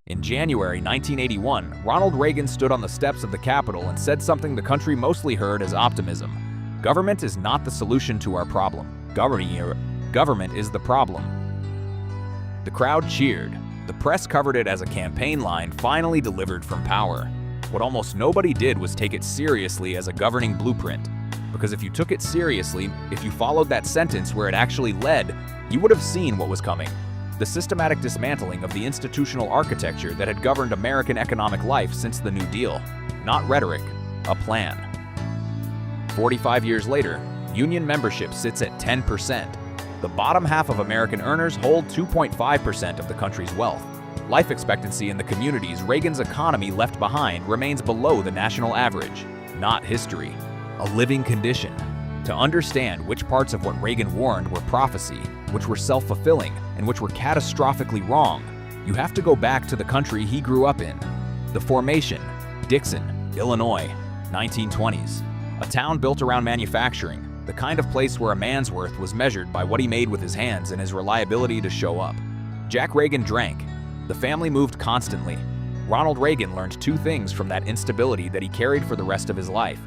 In January 1981, Ronald Reagan stood on the steps of the Capitol and said something the country mostly heard as optimism. Government is not the solution to our problem. Government is the problem. The crowd cheered. The press covered it as a campaign line finally delivered from power. What almost nobody did was take it seriously as a governing blueprint. Because if you took it seriously, if you followed that sentence where it actually led, you would have seen what was coming. The systematic dismantling of the institutional architecture that had governed American economic life since the New Deal. Not rhetoric, a plan. 45 years later, union membership sits at 10%. The bottom half of American earners hold 2.5% of the country's wealth. Life expectancy in the communities Reagan's economy left behind remains below the national average. Not history, a living condition. To understand which parts of what Reagan warned were prophecy, which were self-fulfilling, and which were catastrophically wrong, you have to go back to the country he grew up in. The formation, Dixon, Illinois, 1920s. A town built around manufacturing, the kind of place where a man's worth was measured by what he made with his hands and his reliability to show up. Jack Reagan drank. The family moved constantly. Ronald Reagan learned two things from that instability that he carried for the rest of his life.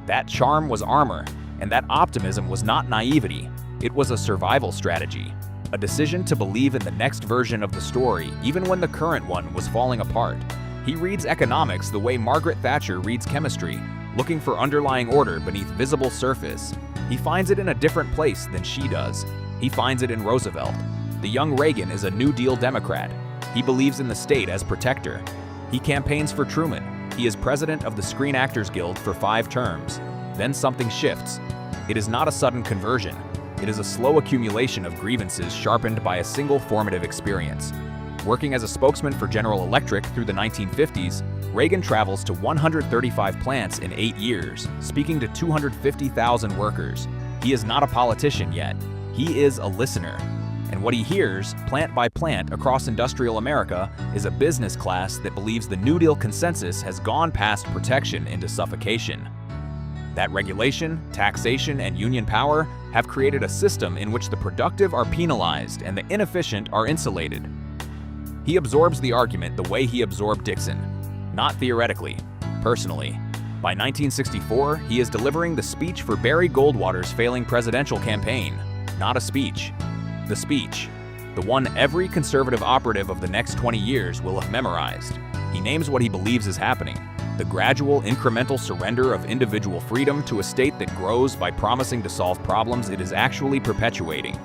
That charm was armor, and that optimism was not naivety. It was a survival strategy, a decision to believe in the next version of the story even when the current one was falling apart. He reads economics the way Margaret Thatcher reads chemistry, looking for underlying order beneath visible surface. He finds it in a different place than she does. He finds it in Roosevelt. The young Reagan is a New Deal Democrat. He believes in the state as protector. He campaigns for Truman. He is president of the Screen Actors Guild for 5 terms. Then something shifts. It is not a sudden conversion. It is a slow accumulation of grievances sharpened by a single formative experience. Working as a spokesman for General Electric through the 1950s, Reagan travels to 135 plants in 8 years, speaking to 250,000 workers. He is not a politician yet. He is a listener. And what he hears, plant by plant across industrial America, is a business class that believes the New Deal consensus has gone past protection into suffocation. That regulation, taxation, and union power have created a system in which the productive are penalized and the inefficient are insulated. He absorbs the argument the way he absorbed Dixon. Not theoretically, personally. By 1964, he is delivering the speech for Barry Goldwater's failing presidential campaign. Not a speech. The speech. The one every conservative operative of the next 20 years will have memorized. He names what he believes is happening. The gradual, incremental surrender of individual freedom to a state that grows by promising to solve problems it is actually perpetuating.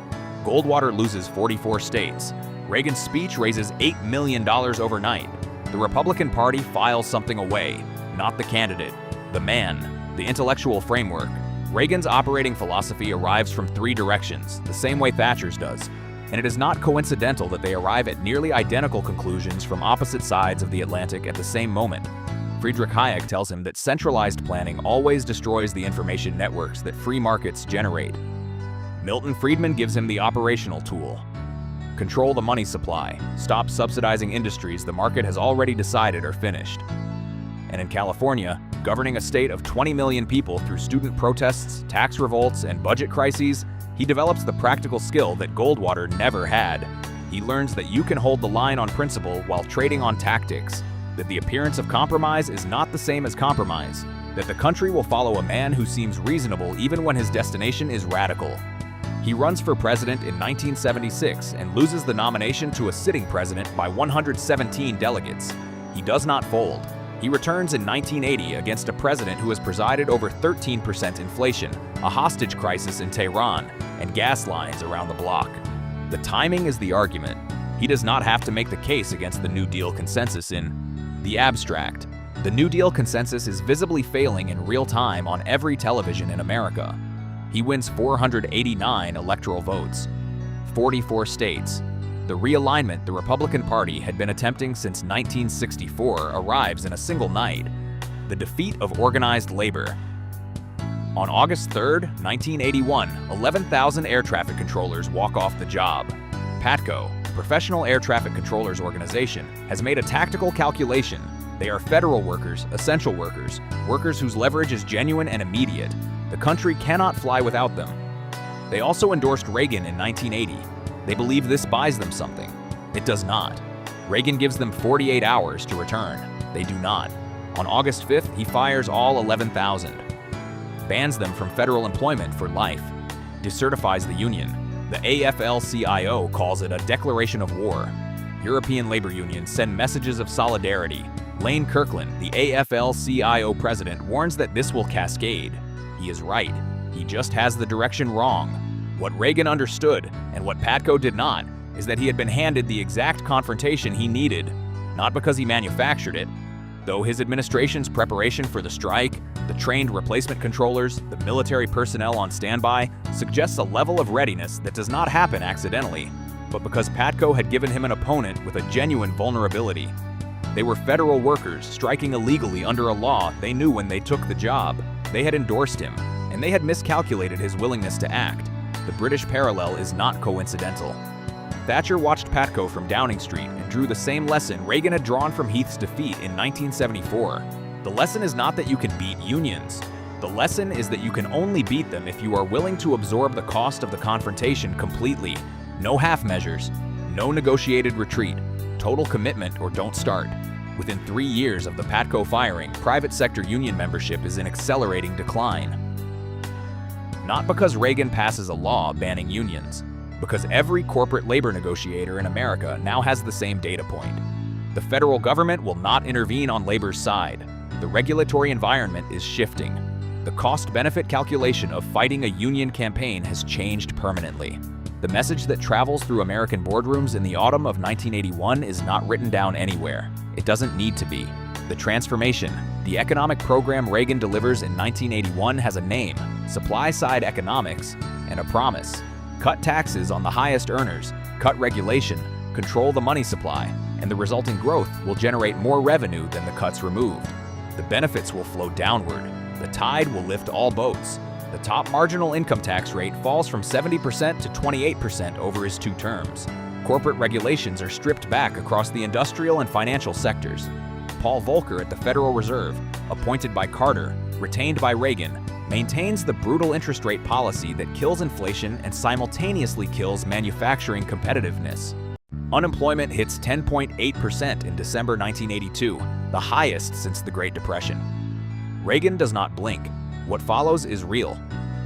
Goldwater loses 44 states. Reagan's speech raises $8 million overnight. The Republican Party files something away, not the candidate, the man, the intellectual framework. Reagan's operating philosophy arrives from 3 directions, the same way Thatcher's does, and it is not coincidental that they arrive at nearly identical conclusions from opposite sides of the Atlantic at the same moment. Friedrich Hayek tells him that centralized planning always destroys the information networks that free markets generate. Milton Friedman gives him the operational tool. Control the money supply, stop subsidizing industries the market has already decided are finished. And in California, governing a state of 20 million people through student protests, tax revolts, and budget crises, he develops the practical skill that Goldwater never had. He learns that you can hold the line on principle while trading on tactics, that the appearance of compromise is not the same as compromise, that the country will follow a man who seems reasonable even when his destination is radical. He runs for president in 1976 and loses the nomination to a sitting president by 117 delegates. He does not fold. He returns in 1980 against a president who has presided over 13% inflation, a hostage crisis in Tehran, and gas lines around the bloc. The timing is the argument. He does not have to make the case against the New Deal consensus in the abstract. The New Deal consensus is visibly failing in real time on every television in America. He wins 489 electoral votes, 44 states. The realignment the Republican Party had been attempting since 1964 arrives in a single night. The defeat of organized labor. On August 3, 1981, 11,000 air traffic controllers walk off the job. PATCO, the Professional Air Traffic Controllers Organization, has made a tactical calculation. They are federal workers, essential workers, workers whose leverage is genuine and immediate. The country cannot fly without them. They also endorsed Reagan in 1980. They believe this buys them something. It does not. Reagan gives them 48 hours to return. They do not. On August 5th, he fires all 11,000, bans them from federal employment for life, decertifies the union. The AFL-CIO calls it a declaration of war. European labor unions send messages of solidarity. Lane Kirkland, the AFL-CIO president, warns that this will cascade. He is right. He just has the direction wrong. What Reagan understood, and what Patco did not, is that he had been handed the exact confrontation he needed, not because he manufactured it. Though his administration's preparation for the strike, the trained replacement controllers, the military personnel on standby, suggests a level of readiness that does not happen accidentally, but because Patco had given him an opponent with a genuine vulnerability. They were federal workers striking illegally under a law they knew when they took the job. They had endorsed him, and they had miscalculated his willingness to act. The British parallel is not coincidental. Thatcher watched Patco from Downing Street and drew the same lesson Reagan had drawn from Heath's defeat in 1974. The lesson is not that you can beat unions. The lesson is that you can only beat them if you are willing to absorb the cost of the confrontation completely. No half measures, no negotiated retreat, total commitment or don't start. Within 3 years of the Patco firing, private sector union membership is in accelerating decline. Not because Reagan passes a law banning unions, because every corporate labor negotiator in America now has the same data point. The federal government will not intervene on labor's side. The regulatory environment is shifting. The cost-benefit calculation of fighting a union campaign has changed permanently. The message that travels through American boardrooms in the autumn of 1981 is not written down anywhere. It doesn't need to be. The transformation, the economic program Reagan delivers in 1981 has a name, supply-side economics, and a promise. Cut taxes on the highest earners, cut regulation, control the money supply, and the resulting growth will generate more revenue than the cuts removed. The benefits will flow downward. The tide will lift all boats. The top marginal income tax rate falls from 70% to 28% over his 2 terms. Corporate regulations are stripped back across the industrial and financial sectors. Paul Volcker at the Federal Reserve, appointed by Carter, retained by Reagan, maintains the brutal interest rate policy that kills inflation and simultaneously kills manufacturing competitiveness. Unemployment hits 10.8% in December 1982, the highest since the Great Depression. Reagan does not blink. What follows is real.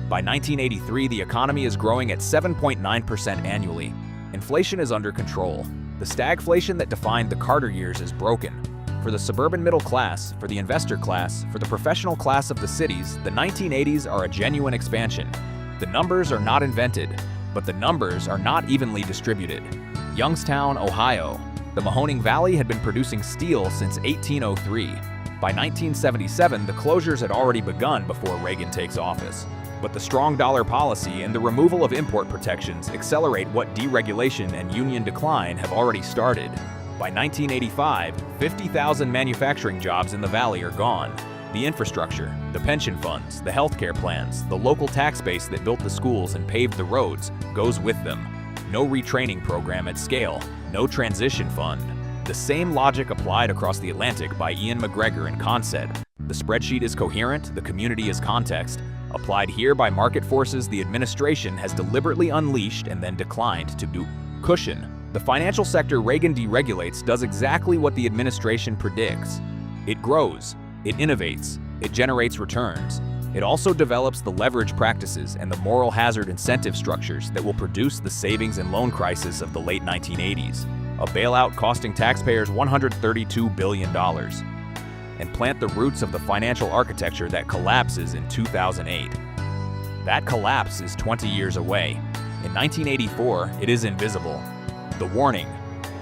By 1983, the economy is growing at 7.9% annually. Inflation is under control. The stagflation that defined the Carter years is broken. For the suburban middle class, for the investor class, for the professional class of the cities, the 1980s are a genuine expansion. The numbers are not invented, but the numbers are not evenly distributed. Youngstown, Ohio. The Mahoning Valley had been producing steel since 1803. By 1977, the closures had already begun before Reagan takes office. But the strong dollar policy and the removal of import protections accelerate what deregulation and union decline have already started. By 1985, 50,000 manufacturing jobs in the valley are gone. The infrastructure, the pension funds, the healthcare plans, the local tax base that built the schools and paved the roads goes with them. No retraining program at scale, no transition fund. The same logic applied across the Atlantic by Ian McGregor and Consett. The spreadsheet is coherent, the community is context. Applied here by market forces the administration has deliberately unleashed and then declined to do. Cushion. The financial sector Reagan deregulates does exactly what the administration predicts. It grows, it innovates, it generates returns. It also develops the leverage practices and the moral hazard incentive structures that will produce the savings and loan crisis of the late 1980s, a bailout costing taxpayers $132 billion, and plant the roots of the financial architecture that collapses in 2008. That collapse is 20 years away. In 1984, it is invisible. The warning.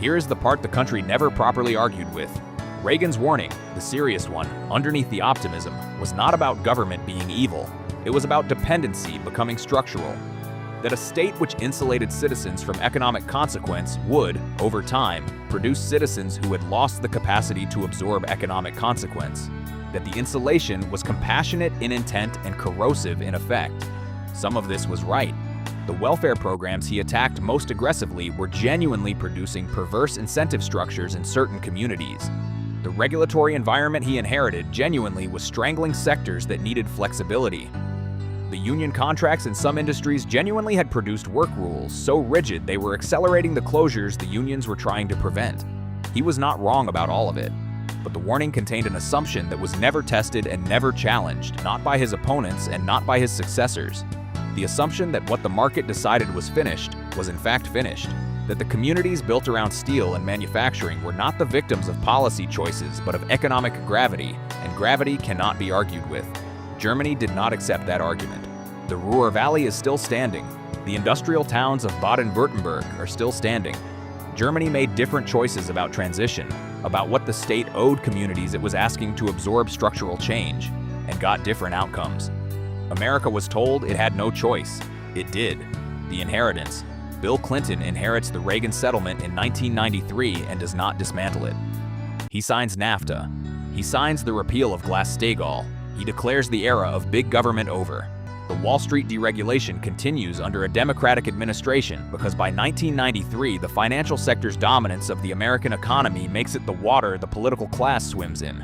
Here is the part the country never properly argued with. Reagan's warning, the serious one, underneath the optimism, was not about government being evil. It was about dependency becoming structural. That a state which insulated citizens from economic consequence would, over time, produce citizens who had lost the capacity to absorb economic consequence. That the insulation was compassionate in intent and corrosive in effect. Some of this was right. The welfare programs he attacked most aggressively were genuinely producing perverse incentive structures in certain communities. The regulatory environment he inherited genuinely was strangling sectors that needed flexibility. The union contracts in some industries genuinely had produced work rules so rigid they were accelerating the closures the unions were trying to prevent. He was not wrong about all of it, but the warning contained an assumption that was never tested and never challenged, not by his opponents and not by his successors. The assumption that what the market decided was finished was in fact finished, that the communities built around steel and manufacturing were not the victims of policy choices but of economic gravity, and gravity cannot be argued with. Germany did not accept that argument. The Ruhr Valley is still standing. The industrial towns of Baden-Württemberg are still standing. Germany made different choices about transition, about what the state owed communities it was asking to absorb structural change, and got different outcomes. America was told it had no choice. It did. The inheritance. Bill Clinton inherits the Reagan settlement in 1993 and does not dismantle it. He signs NAFTA. He signs the repeal of Glass-Steagall. He declares the era of big government over. The Wall Street deregulation continues under a Democratic administration because by 1993, the financial sector's dominance of the American economy makes it the water the political class swims in.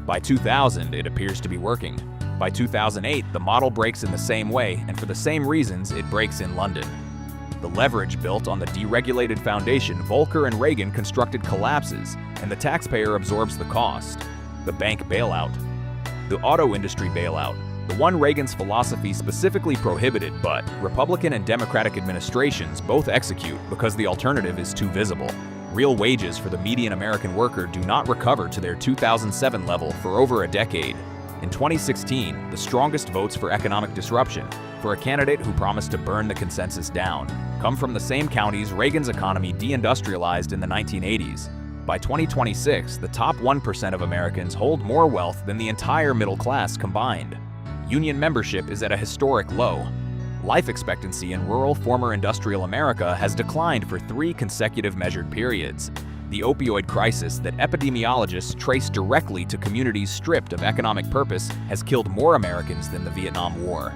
By 2000, it appears to be working. By 2008, the model breaks in the same way, and for the same reasons, it breaks in London. The leverage built on the deregulated foundation Volcker and Reagan constructed collapses, and the taxpayer absorbs the cost. The bank bailout. The auto industry bailout, the one Reagan's philosophy specifically prohibited, but Republican and Democratic administrations both execute because the alternative is too visible. Real wages for the median American worker do not recover to their 2007 level for over a decade. In 2016, the strongest votes for economic disruption, for a candidate who promised to burn the consensus down, come from the same counties Reagan's economy deindustrialized in the 1980s. By 2026, the top 1% of Americans hold more wealth than the entire middle class combined. Union membership is at a historic low. Life expectancy in rural former industrial America has declined for 3 consecutive measured periods. The opioid crisis that epidemiologists trace directly to communities stripped of economic purpose has killed more Americans than the Vietnam War.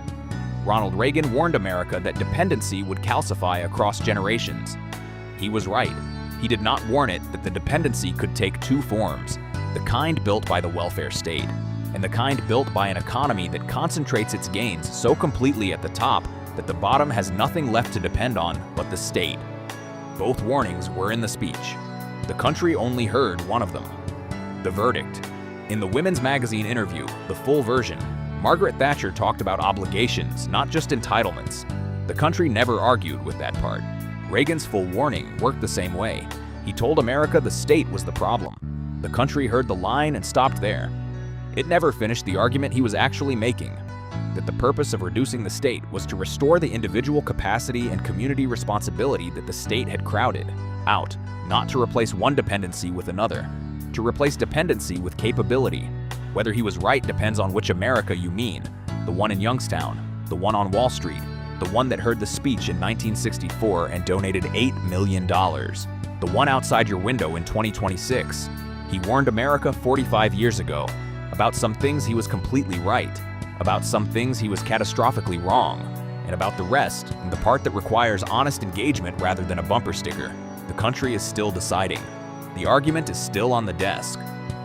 Ronald Reagan warned America that dependency would calcify across generations. He was right. He did not warn it that the dependency could take 2 forms, the kind built by the welfare state, and the kind built by an economy that concentrates its gains so completely at the top that the bottom has nothing left to depend on but the state. Both warnings were in the speech. The country only heard one of them. The verdict. In the Women's Magazine interview, the full version, Margaret Thatcher talked about obligations, not just entitlements. The country never argued with that part. Reagan's full warning worked the same way. He told America the state was the problem. The country heard the line and stopped there. It never finished the argument he was actually making, that the purpose of reducing the state was to restore the individual capacity and community responsibility that the state had crowded out, not to replace one dependency with another, to replace dependency with capability. Whether he was right depends on which America you mean, the one in Youngstown, the one on Wall Street, the one that heard the speech in 1964 and donated $8 million, the one outside your window in 2026. He warned America 45 years ago. About some things he was completely right, about some things he was catastrophically wrong, and about the rest, and the part that requires honest engagement rather than a bumper sticker. The country is still deciding. The argument is still on the desk.